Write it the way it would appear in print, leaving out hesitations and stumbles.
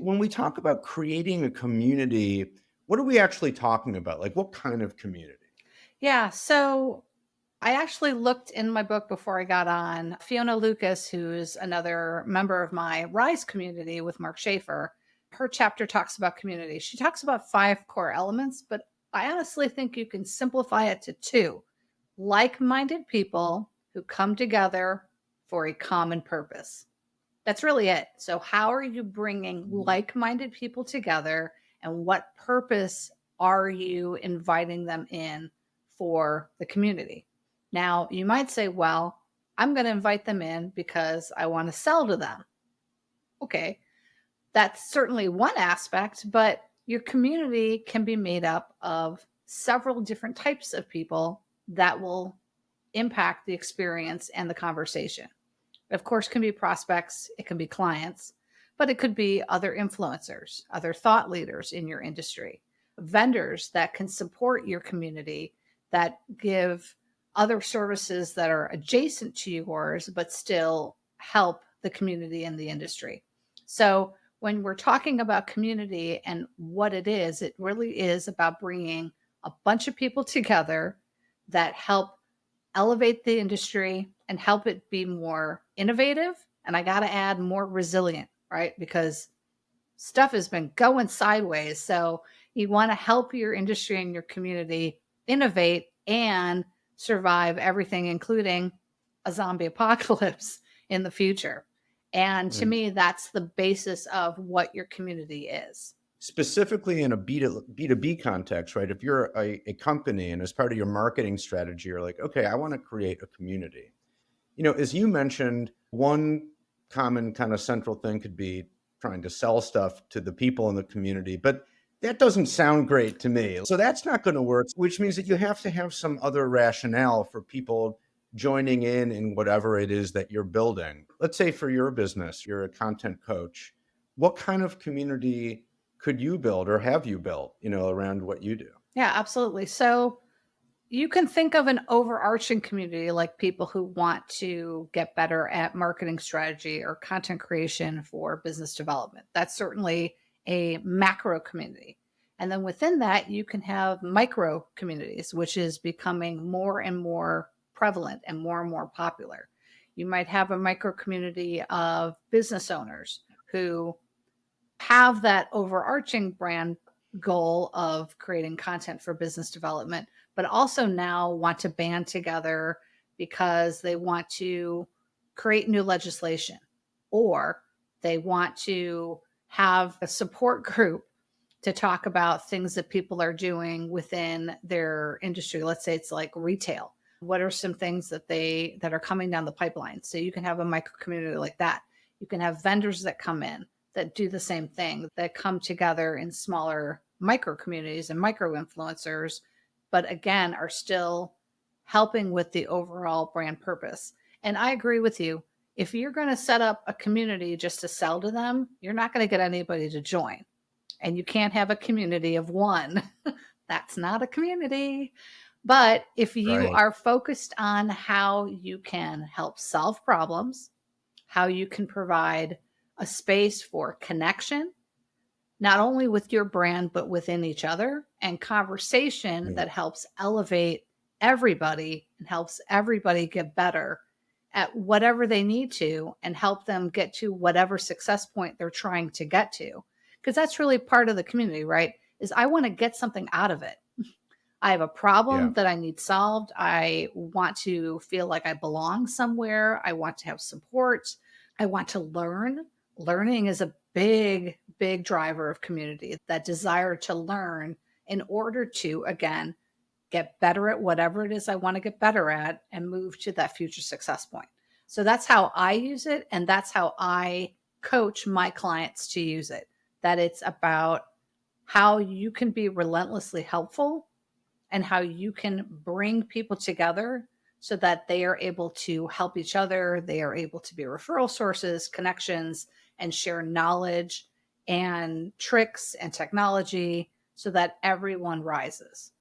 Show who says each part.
Speaker 1: When we talk about creating a community, what are we actually talking about? Like, what kind of community?
Speaker 2: Yeah, so I actually looked in my book before I got on. Fiona Lucas, who's another member of my Rise community with Mark Schaefer, her chapter talks about community. She talks about five core elements, but I honestly think you can simplify it to two: like minded people who come together for a common purpose. That's really it. So, how are you bringing like minded people together, and what purpose are you inviting them in for the community? Now, you might say, well, I'm going to invite them in because I want to sell to them. Okay, that's certainly one aspect, but your community can be made up of several different types of people that will impact the experience and the conversation. Of course, can be prospects, it can be clients, but it could be other influencers, other thought leaders in your industry, vendors that can support your community, that give other services that are adjacent to yours, but still help the community and the industry. So, when we're talking about community and what it really is about bringing a bunch of people together that help elevate the industry and help it be more innovative. And I got to add more resilient, right? Because stuff has been going sideways. So you want to help your industry and your community innovate and survive everything, including a zombie apocalypse in the future. And to
Speaker 1: Right.
Speaker 2: me, that's the basis of what your community is.
Speaker 1: Specifically in a B2B context, right? If you're a company and as part of your marketing strategy, you're like, okay, I want to create a community. As you mentioned, one common kind of central thing could be trying to sell stuff to the people in the community, but that doesn't sound great to me. So that's not going to work, which means that you have to have some other rationale for people joining in whatever it is that you're building. Let's say for your business, you're a content coach. What kind of community could you build or have you built, around what you do?
Speaker 2: Yeah, absolutely. So you can think of an overarching community like people who want to get better at marketing strategy or content creation for business development. That's certainly a macro community. And then within that, you can have micro communities, which is becoming more and more prevalent and more popular. You might have a micro community of business owners who have that overarching brand goal of creating content for business development, but also now want to band together because they want to create new legislation or they want to have a support group to talk about things that people are doing within their industry. Let's say it's like retail. What are some things that are coming down the pipeline? So you can have a micro community like that. You can have vendors that come in that do the same thing, that come together in smaller micro communities and micro influencers, but again, are still helping with the overall brand purpose. And I agree with you. If you're going to set up a community just to sell to them, you're not going to get anybody to join. And you can't have a community of one. That's not a community. But if you
Speaker 1: Right.
Speaker 2: are focused on how you can help solve problems, how you can provide a space for connection, not only with your brand, but within each other, and conversation
Speaker 1: Right.
Speaker 2: that helps elevate everybody and helps everybody get better at whatever they need to and help them get to whatever success point they're trying to get to. Because that's really part of the community, right? Is I want to get something out of it. I have a problem
Speaker 1: Yeah.
Speaker 2: that I need solved. I want to feel like I belong somewhere. I want to have support. I want to learn. Learning is a big, big driver of community, that desire to learn in order to, again, get better at whatever it is I want to get better at and move to that future success point. So that's how I use it. And that's how I coach my clients to use it. That it's about how you can be relentlessly helpful and how you can bring people together so that they are able to help each other. They are able to be referral sources, connections, and share knowledge and tricks and technology so that everyone rises.